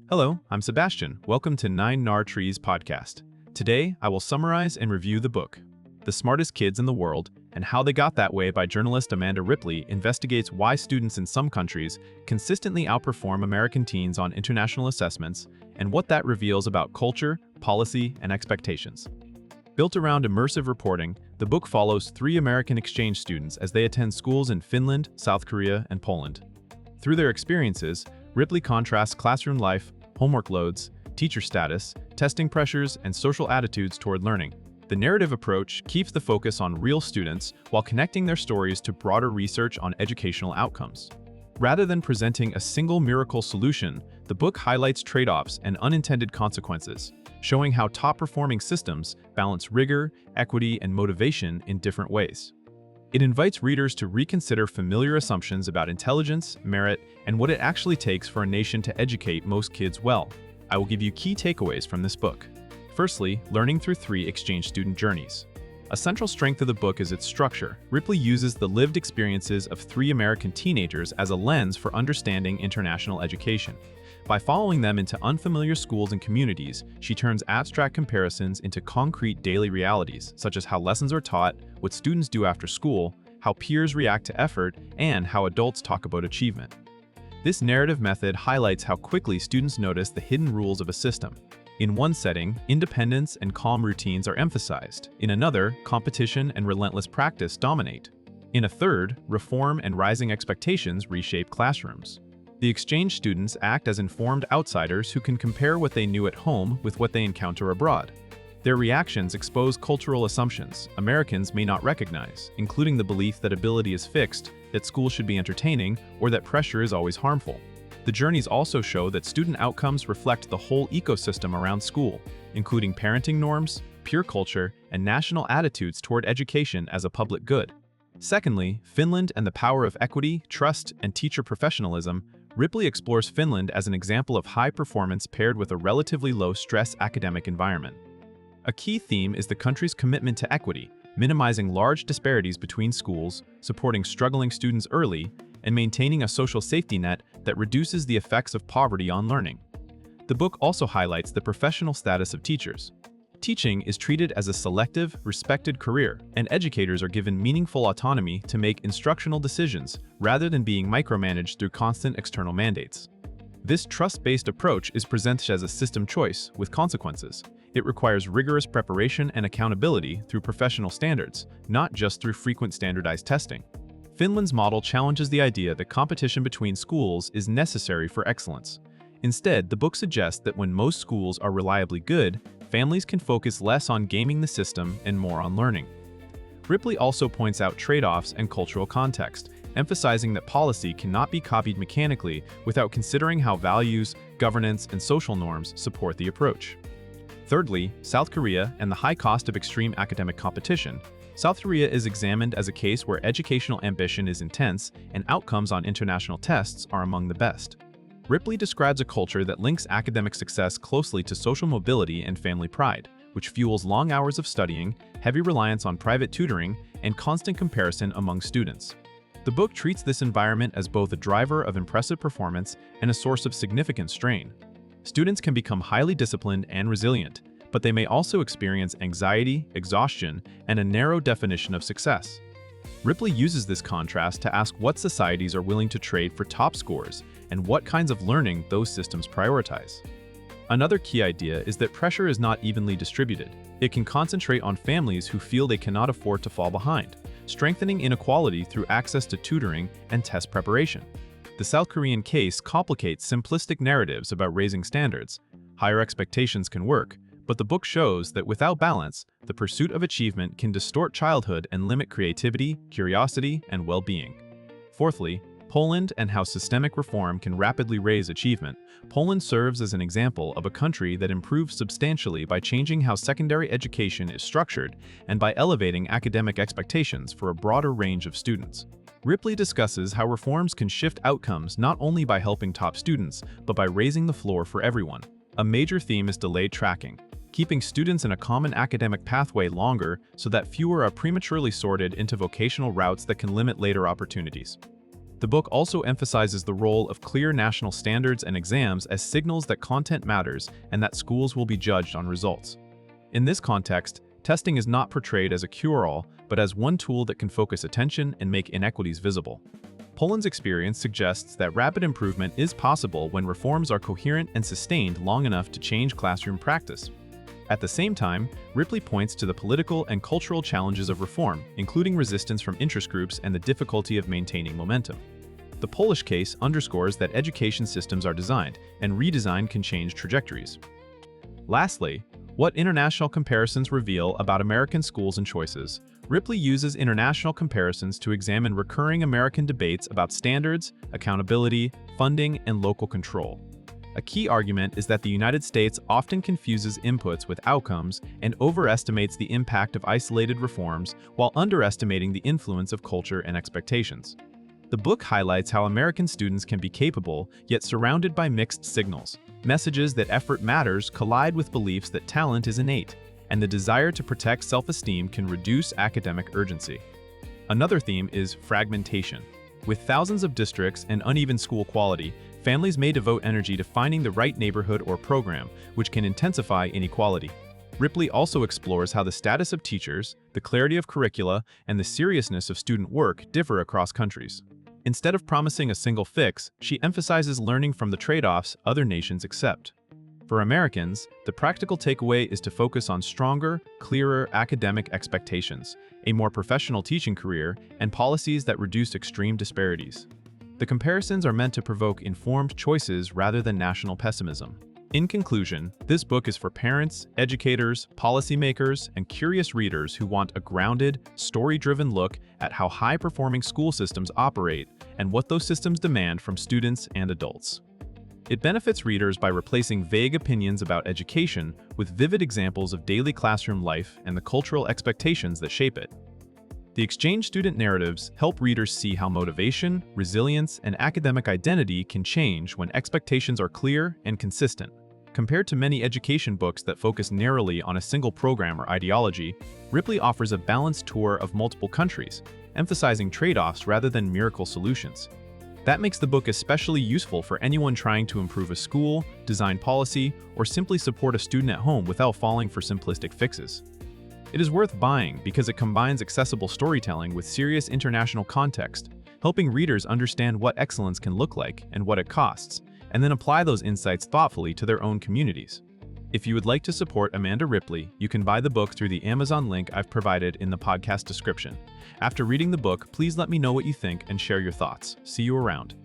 Hello, I'm Sebastian. Welcome to 9 Trees podcast. Today, I will summarize and review the book, The Smartest Kids in the World, and How They Got That Way by journalist Amanda Ripley investigates why students in some countries consistently outperform American teens on international assessments and what that reveals about culture, policy, and expectations. Built around immersive reporting, the book follows 3 American exchange students as they attend schools in Finland, South Korea, and Poland. Through their experiences, Ripley contrasts classroom life, homework loads, teacher status, testing pressures, and social attitudes toward learning. The narrative approach keeps the focus on real students while connecting their stories to broader research on educational outcomes. Rather than presenting a single miracle solution, the book highlights trade-offs and unintended consequences, showing how top-performing systems balance rigor, equity, and motivation in different ways. It invites readers to reconsider familiar assumptions about intelligence, merit, and what it actually takes for a nation to educate most kids well. I will give you key takeaways from this book. Firstly, learning through 3 exchange student journeys. A central strength of the book is its structure. Ripley uses the lived experiences of 3 American teenagers as a lens for understanding international education. By following them into unfamiliar schools and communities, she turns abstract comparisons into concrete daily realities, such as how lessons are taught, what students do after school, how peers react to effort, and how adults talk about achievement. This narrative method highlights how quickly students notice the hidden rules of a system. In one setting, independence and calm routines are emphasized. In another, competition and relentless practice dominate. In a third, reform and rising expectations reshape classrooms. The exchange students act as informed outsiders who can compare what they knew at home with what they encounter abroad. Their reactions expose cultural assumptions Americans may not recognize, including the belief that ability is fixed, that school should be entertaining, or that pressure is always harmful. The journeys also show that student outcomes reflect the whole ecosystem around school, including parenting norms, peer culture, and national attitudes toward education as a public good. Secondly, Finland and the power of equity, trust, and teacher professionalism. Ripley explores Finland as an example of high performance paired with a relatively low-stress academic environment. A key theme is the country's commitment to equity, minimizing large disparities between schools, supporting struggling students early, and maintaining a social safety net that reduces the effects of poverty on learning. The book also highlights the professional status of teachers. Teaching is treated as a selective, respected career, and educators are given meaningful autonomy to make instructional decisions rather than being micromanaged through constant external mandates. This trust-based approach is presented as a system choice with consequences. It requires rigorous preparation and accountability through professional standards, not just through frequent standardized testing. Finland's model challenges the idea that competition between schools is necessary for excellence. Instead, the book suggests that when most schools are reliably good, families can focus less on gaming the system and more on learning. Ripley also points out trade-offs and cultural context, emphasizing that policy cannot be copied mechanically without considering how values, governance, and social norms support the approach. Thirdly, South Korea and the high cost of extreme academic competition. South Korea is examined as a case where educational ambition is intense and outcomes on international tests are among the best. Ripley describes a culture that links academic success closely to social mobility and family pride, which fuels long hours of studying, heavy reliance on private tutoring, and constant comparison among students. The book treats this environment as both a driver of impressive performance and a source of significant strain. Students can become highly disciplined and resilient, but they may also experience anxiety, exhaustion, and a narrow definition of success. Ripley uses this contrast to ask what societies are willing to trade for top scores and what kinds of learning those systems prioritize. Another key idea is that pressure is not evenly distributed. It can concentrate on families who feel they cannot afford to fall behind, strengthening inequality through access to tutoring and test preparation. The South Korean case complicates simplistic narratives about raising standards. Higher expectations can work, but the book shows that without balance, the pursuit of achievement can distort childhood and limit creativity, curiosity, and well-being. Fourthly, Poland and how systemic reform can rapidly raise achievement. Poland serves as an example of a country that improves substantially by changing how secondary education is structured and by elevating academic expectations for a broader range of students. Ripley discusses how reforms can shift outcomes not only by helping top students, but by raising the floor for everyone. A major theme is delayed tracking, keeping students in a common academic pathway longer so that fewer are prematurely sorted into vocational routes that can limit later opportunities. The book also emphasizes the role of clear national standards and exams as signals that content matters and that schools will be judged on results. In this context, testing is not portrayed as a cure-all, but as one tool that can focus attention and make inequities visible. Poland's experience suggests that rapid improvement is possible when reforms are coherent and sustained long enough to change classroom practice. At the same time, Ripley points to the political and cultural challenges of reform, including resistance from interest groups and the difficulty of maintaining momentum. The Polish case underscores that education systems are designed, and redesign can change trajectories. Lastly, what international comparisons reveal about American schools and choices. Ripley uses international comparisons to examine recurring American debates about standards, accountability, funding, and local control. A key argument is that the United States often confuses inputs with outcomes and overestimates the impact of isolated reforms while underestimating the influence of culture and expectations. The book highlights how American students can be capable, yet surrounded by mixed signals. Messages that effort matters collide with beliefs that talent is innate, and the desire to protect self-esteem can reduce academic urgency. Another theme is fragmentation. With thousands of districts and uneven school quality, families may devote energy to finding the right neighborhood or program, which can intensify inequality. Ripley also explores how the status of teachers, the clarity of curricula, and the seriousness of student work differ across countries. Instead of promising a single fix, she emphasizes learning from the trade-offs other nations accept. For Americans, the practical takeaway is to focus on stronger, clearer academic expectations, a more professional teaching career, and policies that reduce extreme disparities. The comparisons are meant to provoke informed choices rather than national pessimism. In conclusion, this book is for parents, educators, policymakers, and curious readers who want a grounded, story-driven look at how high-performing school systems operate and what those systems demand from students and adults. It benefits readers by replacing vague opinions about education with vivid examples of daily classroom life and the cultural expectations that shape it. The exchange student narratives help readers see how motivation, resilience, and academic identity can change when expectations are clear and consistent. Compared to many education books that focus narrowly on a single program or ideology, Ripley offers a balanced tour of multiple countries, emphasizing trade-offs rather than miracle solutions. That makes the book especially useful for anyone trying to improve a school, design policy, or simply support a student at home without falling for simplistic fixes. It is worth buying because it combines accessible storytelling with serious international context, helping readers understand what excellence can look like and what it costs, and then apply those insights thoughtfully to their own communities. If you would like to support Amanda Ripley, you can buy the book through the Amazon link I've provided in the podcast description. After reading the book, please let me know what you think and share your thoughts. See you around.